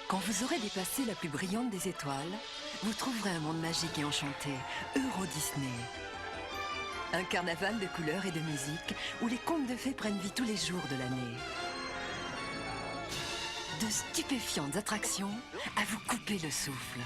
Quand vous aurez dépassé la plus brillante des étoiles, vous trouverez un monde magique et enchanté, Euro Disney. Un carnaval de couleurs et de musique où les contes de fées prennent vie tous les jours de l'année. De stupéfiantes attractions à vous couper le souffle.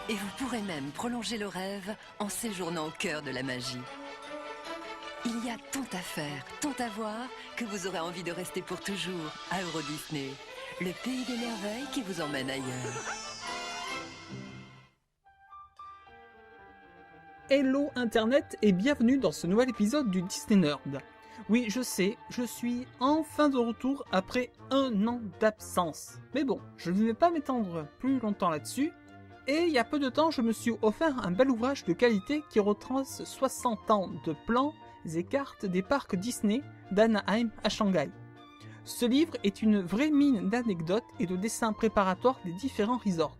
Et vous pourrez même prolonger le rêve en séjournant au cœur de la magie. Il y a tant à faire, tant à voir, que vous aurez envie de rester pour toujours à Euro Disney, le pays des merveilles qui vous emmène ailleurs. Hello Internet et bienvenue dans ce nouvel épisode du Disney Nerd. Oui, je sais, je suis enfin de retour après un an d'absence. Mais bon, je ne vais pas m'étendre plus longtemps là-dessus. Et il y a peu de temps, je me suis offert un bel ouvrage de qualité qui retrace 60 ans de plans et cartes des parcs Disney d'Anaheim à Shanghai. Ce livre est une vraie mine d'anecdotes et de dessins préparatoires des différents resorts.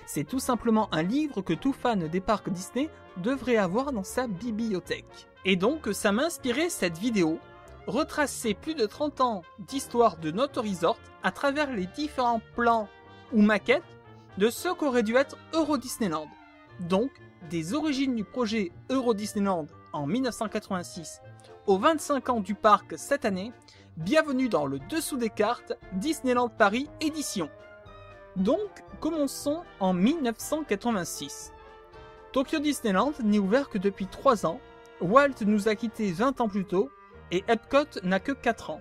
C'est tout simplement un livre que tout fan des parcs Disney devrait avoir dans sa bibliothèque. Et donc ça m'a inspiré cette vidéo, retracer plus de 30 ans d'histoire de notre resort à travers les différents plans ou maquettes de ce qu'aurait dû être Euro Disneyland. Donc, des origines du projet Euro Disneyland en 1986 aux 25 ans du parc cette année, bienvenue dans le dessous des cartes Disneyland Paris édition. Donc, commençons en 1986. Tokyo Disneyland n'est ouvert que depuis 3 ans, Walt nous a quittés 20 ans plus tôt, et Epcot n'a que 4 ans.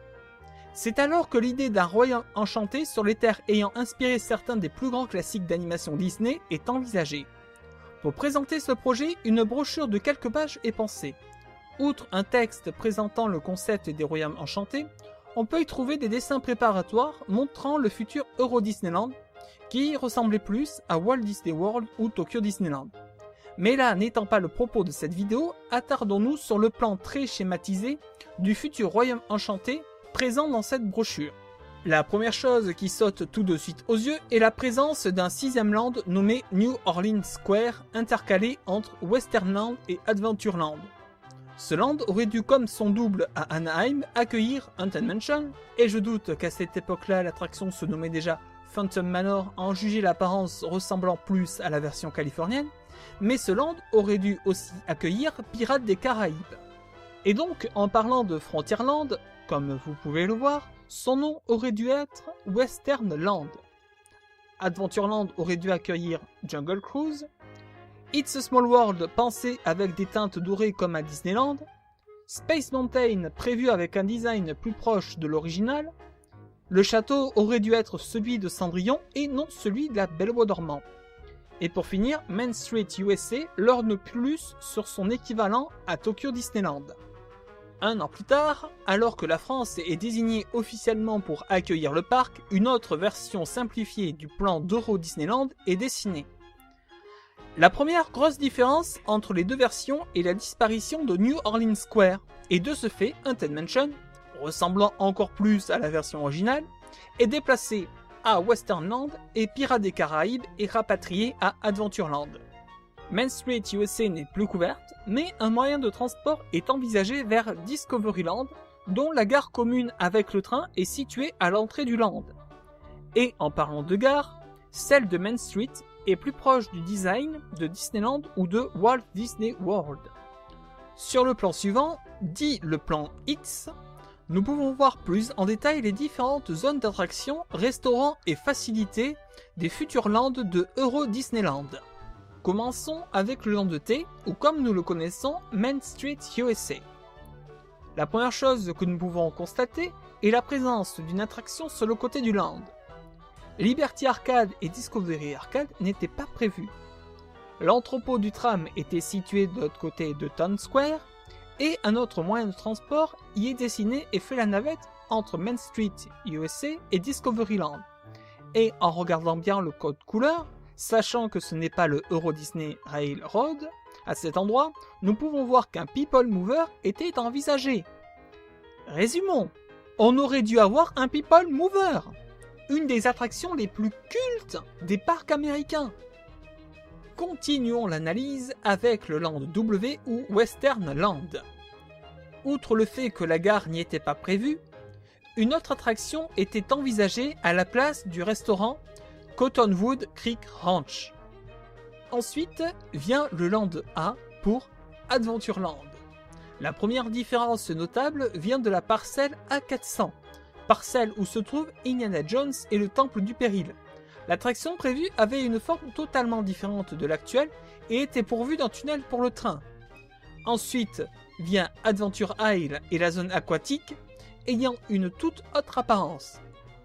C'est alors que l'idée d'un royaume enchanté sur les terres ayant inspiré certains des plus grands classiques d'animation Disney est envisagée. Pour présenter ce projet, une brochure de quelques pages est pensée. Outre un texte présentant le concept des royaumes enchantés, on peut y trouver des dessins préparatoires montrant le futur Euro Disneyland, qui ressemblait plus à Walt Disney World ou Tokyo Disneyland. Mais là n'étant pas le propos de cette vidéo, attardons-nous sur le plan très schématisé du futur royaume enchanté présent dans cette brochure. La première chose qui saute tout de suite aux yeux est la présence d'un 6e land nommé New Orleans Square, intercalé entre Westernland et Adventureland. Ce land aurait dû, comme son double à Anaheim, accueillir Haunted Mansion, et je doute qu'à cette époque-là l'attraction se nommait déjà Phantom Manor, à en juger l'apparence ressemblant plus à la version californienne, mais ce land aurait dû aussi accueillir Pirates des Caraïbes. Et donc, en parlant de Frontierland, comme vous pouvez le voir, son nom aurait dû être Westernland. Adventureland aurait dû accueillir Jungle Cruise, It's a Small World pensé avec des teintes dorées comme à Disneyland, Space Mountain prévu avec un design plus proche de l'original, le château aurait dû être celui de Cendrillon et non celui de la Belle au Bois dormant. Et pour finir, Main Street USA lorgne plus sur son équivalent à Tokyo Disneyland. Un an plus tard, alors que la France est désignée officiellement pour accueillir le parc, une autre version simplifiée du plan d'Euro Disneyland est dessinée. La première grosse différence entre les deux versions est la disparition de New Orleans Square, et de ce fait, Haunted Mansion, ressemblant encore plus à la version originale, est déplacé à Westernland et Pirates des Caraïbes est rapatrié à Adventureland. Main Street USA n'est plus couverte, mais un moyen de transport est envisagé vers Discoveryland, dont la gare commune avec le train est située à l'entrée du land. Et en parlant de gare, celle de Main Street est plus proche du design de Disneyland ou de Walt Disney World. Sur le plan suivant, dit le plan X, nous pouvons voir plus en détail les différentes zones d'attraction, restaurants et facilités des futurs lands de Euro Disneyland. Commençons avec le land T, ou comme nous le connaissons, Main Street USA. La première chose que nous pouvons constater est la présence d'une attraction sur le côté du land. Liberty Arcade et Discovery Arcade n'étaient pas prévus. L'entrepôt du tram était situé de l'autre côté de Town Square, et un autre moyen de transport y est dessiné et fait la navette entre Main Street USA et Discoveryland. Et en regardant bien le code couleur, sachant que ce n'est pas le Euro Disney Railroad, à cet endroit, nous pouvons voir qu'un People Mover était envisagé. Résumons, on aurait dû avoir un People Mover, une des attractions les plus cultes des parcs américains. Continuons l'analyse avec le Land W ou Westernland. Outre le fait que la gare n'y était pas prévue, une autre attraction était envisagée à la place du restaurant Cottonwood Creek Ranch. Ensuite vient le Land A pour Adventureland. La première différence notable vient de la parcelle A400, parcelle où se trouve Indiana Jones et le Temple du Péril. L'attraction prévue avait une forme totalement différente de l'actuelle et était pourvue d'un tunnel pour le train. Ensuite vient Adventure Isle et la zone aquatique, ayant une toute autre apparence.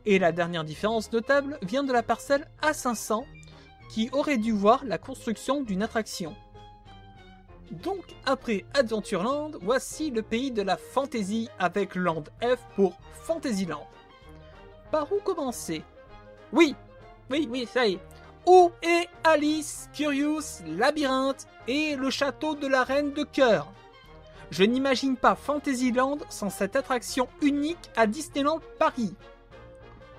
Et la dernière différence notable vient de la parcelle A500, qui aurait dû voir la construction d'une attraction. Donc après Adventureland, voici le pays de la fantasy avec Land F pour Fantasyland. Par où commencer? Oui, ça y est. Où est Alice, Curious, Labyrinthe et le château de la Reine de Cœur? Je n'imagine pas Fantasyland sans cette attraction unique à Disneyland Paris.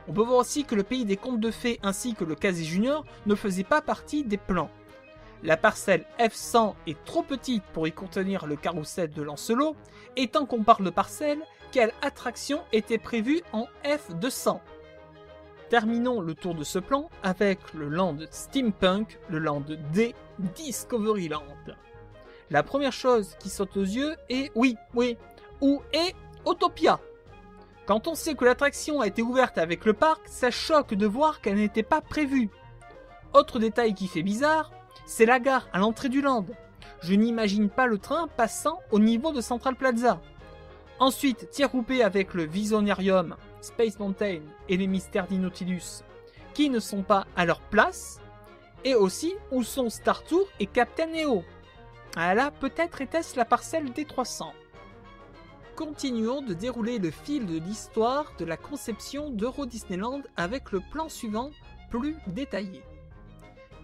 On peut voir aussi que le pays des contes de fées ainsi que le Casey Junior ne faisaient pas partie des plans. La parcelle F100 est trop petite pour y contenir le carrousel de Lancelot, et tant qu'on parle de parcelle, quelle attraction était prévue en F200? Terminons le tour de ce plan avec le Land Steampunk, le Land D, Discoveryland. La première chose qui saute aux yeux est, où est Autopia? Quand on sait que l'attraction a été ouverte avec le parc, ça choque de voir qu'elle n'était pas prévue. Autre détail qui fait bizarre, c'est la gare à l'entrée du land. Je n'imagine pas le train passant au niveau de Central Plaza. Ensuite, tiers-groupé avec le Visionarium, Space Mountain et les mystères d'Inautilus, qui ne sont pas à leur place. Et aussi, où sont Star Tour et Captain EO? Ah là, peut-être était-ce la parcelle des 300. Continuons de dérouler le fil de l'histoire de la conception d'Euro Disneyland avec le plan suivant, plus détaillé.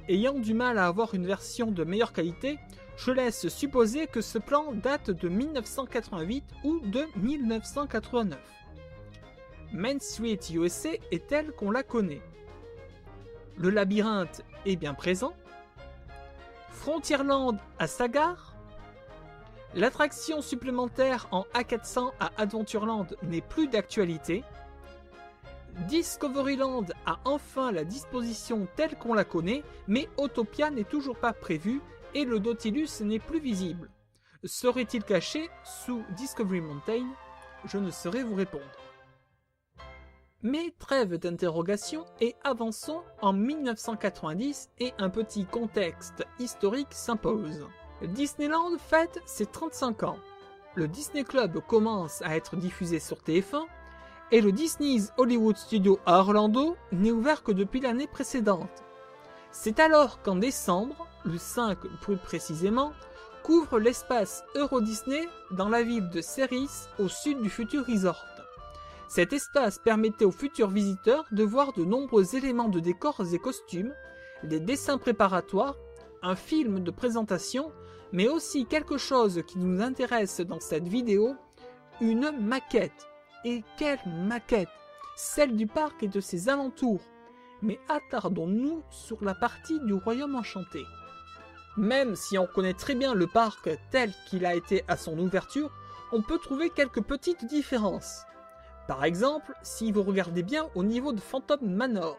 Ayant du mal à avoir une version de meilleure qualité, je laisse supposer que ce plan date de 1988 ou de 1989. Main Street USA est telle qu'on la connaît. Le labyrinthe est bien présent. Frontierland à sa gare. L'attraction supplémentaire en A400 à Adventureland n'est plus d'actualité. Discoveryland a enfin la disposition telle qu'on la connaît, mais Autopia n'est toujours pas prévu et le Nautilus n'est plus visible. Serait-il caché sous Discovery Mountain? Je ne saurais vous répondre. Mais trêve d'interrogation et avançons en 1990 et un petit contexte historique s'impose. Disneyland fête ses 35 ans. Le Disney Club commence à être diffusé sur TF1 et le Disney's Hollywood Studio à Orlando n'est ouvert que depuis l'année précédente. C'est alors qu'en décembre, le 5 plus précisément, couvre l'espace Euro Disney dans la ville de Ceres au sud du futur resort. Cet espace permettait aux futurs visiteurs de voir de nombreux éléments de décors et costumes, des dessins préparatoires, un film de présentation, mais aussi quelque chose qui nous intéresse dans cette vidéo, une maquette. Et quelle maquette! Celle du parc et de ses alentours. Mais attardons-nous sur la partie du Royaume Enchanté. Même si on connaît très bien le parc tel qu'il a été à son ouverture, on peut trouver quelques petites différences. Par exemple, si vous regardez bien au niveau de Phantom Manor,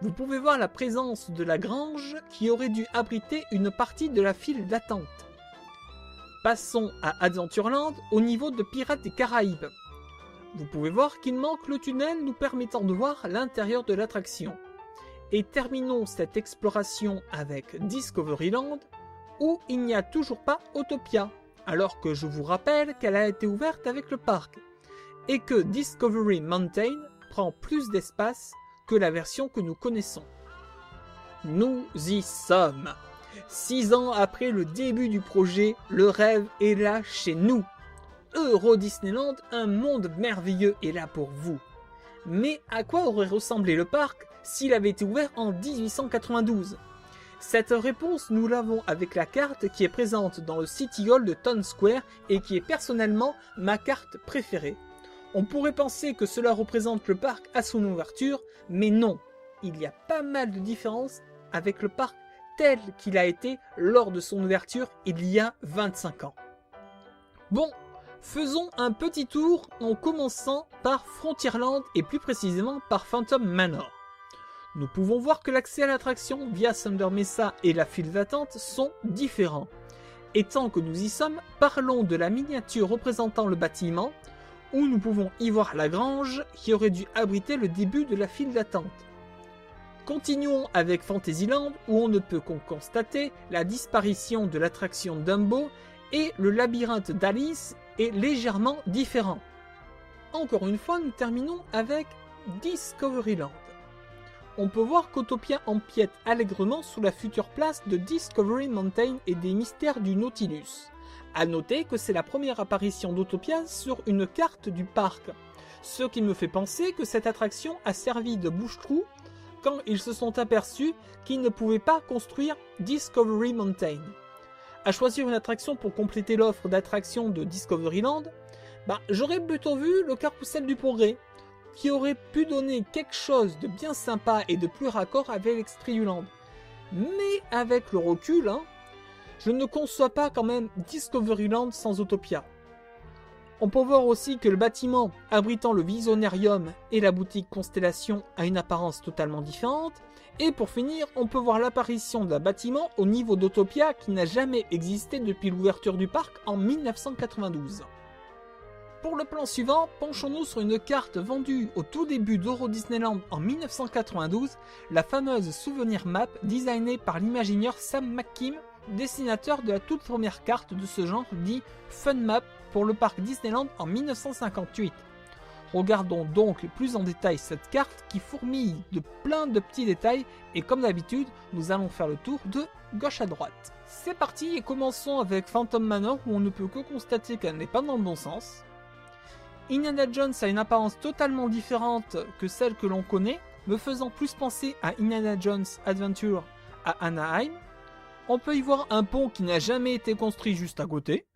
vous pouvez voir la présence de la grange qui aurait dû abriter une partie de la file d'attente. Passons à Adventureland au niveau de Pirates des Caraïbes. Vous pouvez voir qu'il manque le tunnel nous permettant de voir l'intérieur de l'attraction. Et terminons cette exploration avec Discoveryland, où il n'y a toujours pas Autopia, alors que je vous rappelle qu'elle a été ouverte avec le parc, et que Discovery Mountain prend plus d'espace que la version que nous connaissons. Nous y sommes. 6 ans après le début du projet, le rêve est là chez nous. Euro Disneyland, un monde merveilleux est là pour vous. Mais à quoi aurait ressemblé le parc s'il avait été ouvert en 1892? Cette réponse, nous l'avons avec la carte qui est présente dans le City Hall de Town Square et qui est personnellement ma carte préférée. On pourrait penser que cela représente le parc à son ouverture, mais non. Il y a pas mal de différences avec le parc tel qu'il a été lors de son ouverture il y a 25 ans. Bon, Faisons un petit tour en commençant par Frontierland et plus précisément par Phantom Manor. Nous pouvons voir que l'accès à l'attraction via Thunder Mesa et la file d'attente sont différents. Et tant que nous y sommes, parlons de la miniature représentant le bâtiment, où nous pouvons y voir la grange qui aurait dû abriter le début de la file d'attente. Continuons avec Fantasyland, où on ne peut qu'en constater la disparition de l'attraction Dumbo et le labyrinthe d'Alice est légèrement différent. Encore une fois, nous terminons avec Discoveryland. On peut voir qu'Autopia empiète allègrement sous la future place de Discovery Mountain et des mystères du Nautilus. A noter que c'est la première apparition d'Autopia sur une carte du parc, ce qui me fait penser que cette attraction a servi de bouche-trou quand ils se sont aperçus qu'ils ne pouvaient pas construire Discovery Mountain. À choisir une attraction pour compléter l'offre d'attractions de Discoveryland, j'aurais plutôt vu le Carrousel du Progrès, qui aurait pu donner quelque chose de bien sympa et de plus raccord avec Extreme. Mais avec le recul, je ne conçois pas quand même Discoveryland sans Autopia. On peut voir aussi que le bâtiment abritant le Visionarium et la boutique Constellation a une apparence totalement différente. Et pour finir, on peut voir l'apparition d'un bâtiment au niveau d'Autopia qui n'a jamais existé depuis l'ouverture du parc en 1992. Pour le plan suivant, penchons-nous sur une carte vendue au tout début d'Euro Disneyland en 1992, la fameuse Souvenir Map designée par l'imaginaire Sam McKim, dessinateur de la toute première carte de ce genre dit Fun Map pour le parc Disneyland en 1958. Regardons donc plus en détail cette carte qui fourmille de plein de petits détails et comme d'habitude, nous allons faire le tour de gauche à droite. C'est parti et commençons avec Phantom Manor où on ne peut que constater qu'elle n'est pas dans le bon sens. Indiana Jones a une apparence totalement différente que celle que l'on connaît, me faisant plus penser à Indiana Jones Adventure à Anaheim. On peut y voir un pont qui n'a jamais été construit juste à côté.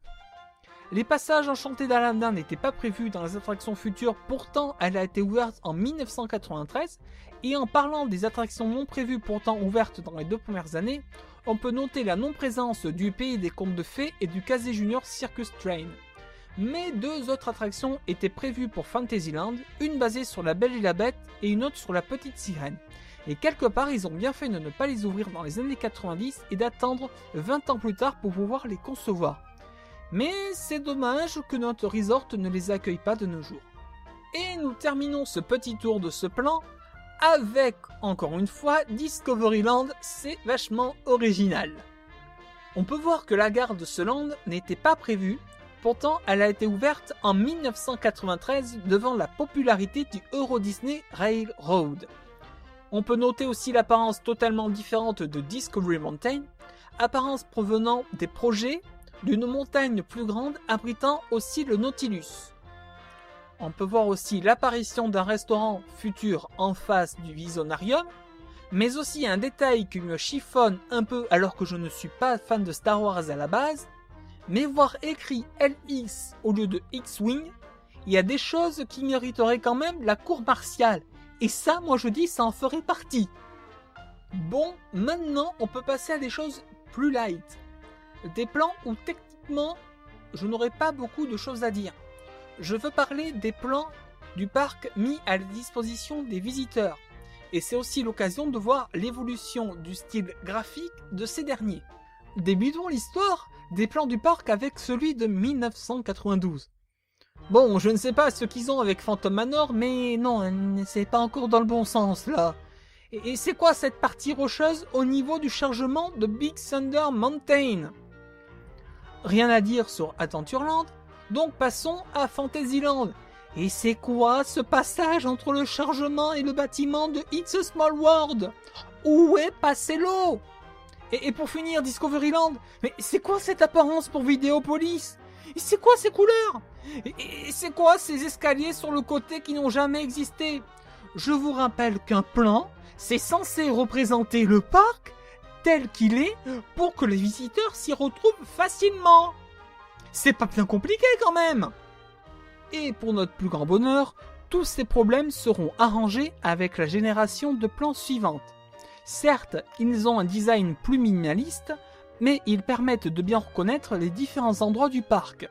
Les passages enchantés d'Aladdin n'étaient pas prévus dans les attractions futures, pourtant elle a été ouverte en 1993. Et en parlant des attractions non prévues pourtant ouvertes dans les 2 premières années, on peut noter la non-présence du Pays des Contes de Fées et du Casey Junior Circus Train. Mais 2 autres attractions étaient prévues pour Fantasyland, une basée sur La Belle et la Bête et une autre sur La Petite Sirène. Et quelque part, ils ont bien fait de ne pas les ouvrir dans les années 90 et d'attendre 20 ans plus tard pour pouvoir les concevoir. Mais c'est dommage que notre resort ne les accueille pas de nos jours. Et nous terminons ce petit tour de ce plan avec, encore une fois, Discoveryland, c'est vachement original. On peut voir que la gare de ce land n'était pas prévue, pourtant elle a été ouverte en 1993 devant la popularité du Euro Disney Railroad. On peut noter aussi l'apparence totalement différente de Discovery Mountain, apparence provenant des projets d'une montagne plus grande abritant aussi le Nautilus. On peut voir aussi l'apparition d'un restaurant futur en face du Visionarium, mais aussi un détail qui me chiffonne un peu alors que je ne suis pas fan de Star Wars à la base, mais voir écrit LX au lieu de X-Wing, il y a des choses qui mériteraient quand même la cour martiale, et ça, moi je dis, ça en ferait partie. Bon, maintenant on peut passer à des choses plus light. Des plans où techniquement je n'aurai pas beaucoup de choses à dire. Je veux parler des plans du parc mis à la disposition des visiteurs. Et c'est aussi l'occasion de voir l'évolution du style graphique de ces derniers. Débutons l'histoire des plans du parc avec celui de 1992. Bon, je ne sais pas ce qu'ils ont avec Phantom Manor, mais non, c'est pas encore dans le bon sens là. Et c'est quoi cette partie rocheuse au niveau du chargement de Big Thunder Mountain? Rien à dire sur Adventureland, donc passons à Fantasyland. Et c'est quoi ce passage entre le chargement et le bâtiment de It's a Small World? Où est passé l'eau? Et pour finir, Discoveryland, mais c'est quoi cette apparence pour Vidéopolis? Et c'est quoi ces couleurs? Et c'est quoi ces escaliers sur le côté qui n'ont jamais existé? Je vous rappelle qu'un plan, c'est censé représenter le parc tel qu'il est pour que les visiteurs s'y retrouvent facilement. C'est pas bien compliqué quand même. Et pour notre plus grand bonheur, tous ces problèmes seront arrangés avec la génération de plans suivante. Certes, ils ont un design plus minimaliste, mais ils permettent de bien reconnaître les différents endroits du parc.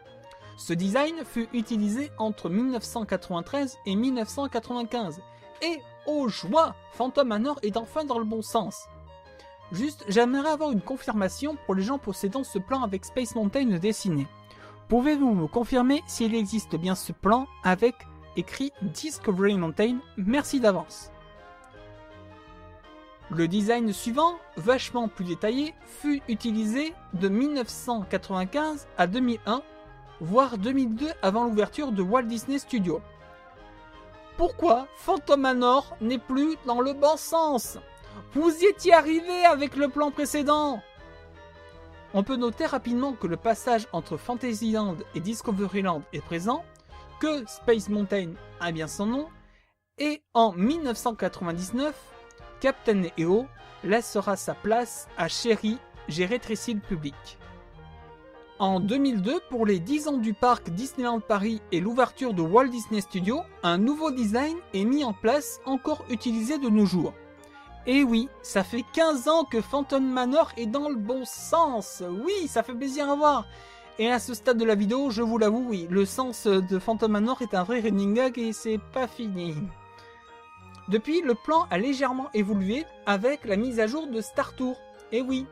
Ce design fut utilisé entre 1993 et 1995. Et oh joie, Phantom Manor est enfin dans le bon sens. Juste, j'aimerais avoir une confirmation pour les gens possédant ce plan avec Space Mountain dessiné. Pouvez-vous me confirmer s'il existe bien ce plan avec écrit Discovery Mountain? Merci d'avance. Le design suivant, vachement plus détaillé, fut utilisé de 1995 à 2001, voire 2002 avant l'ouverture de Walt Disney Studios. Pourquoi Phantom Manor n'est plus dans le bon sens? Vous y étiez arrivé avec le plan précédent. On peut noter rapidement que le passage entre Fantasyland et Discoveryland est présent, que Space Mountain a bien son nom, et en 1999, Captain EO laissera sa place à Sherry, j'ai rétréci le public. En 2002, pour les 10 ans du parc Disneyland Paris et l'ouverture de Walt Disney Studios, un nouveau design est mis en place, encore utilisé de nos jours. Et oui, ça fait 15 ans que Phantom Manor est dans le bon sens. Oui, ça fait plaisir à voir. Et à ce stade de la vidéo, je vous l'avoue, oui, le sens de Phantom Manor est un vrai running gag et c'est pas fini. Depuis, le plan a légèrement évolué avec la mise à jour de Star Tour. Et oui,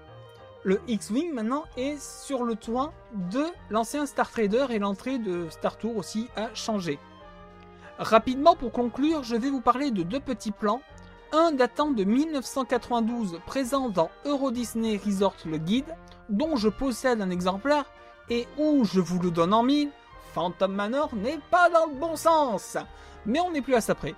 le X-Wing maintenant est sur le toit de l'ancien Star Trader et l'entrée de Star Tour aussi a changé. Rapidement pour conclure, je vais vous parler de deux petits plans. Un datant de 1992 présent dans Euro Disney Resort le guide, dont je possède un exemplaire et où je vous le donne en mille, Phantom Manor n'est pas dans le bon sens, mais on n'est plus à ça près.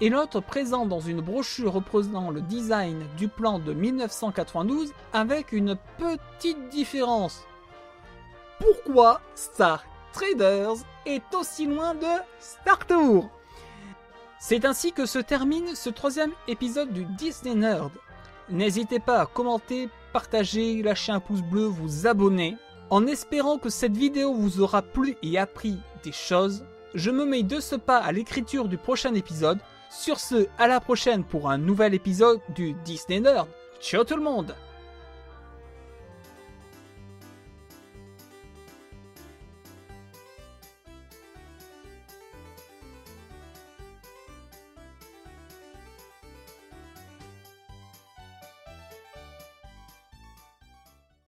Et l'autre présent dans une brochure représentant le design du plan de 1992 avec une petite différence. Pourquoi Star Traders est aussi loin de Star Tour? C'est ainsi que se termine ce 3e épisode du Disney Nerd. N'hésitez pas à commenter, partager, lâcher un pouce bleu, vous abonner. En espérant que cette vidéo vous aura plu et appris des choses, je me mets de ce pas à l'écriture du prochain épisode. Sur ce, à la prochaine pour un nouvel épisode du Disney Nerd. Ciao tout le monde!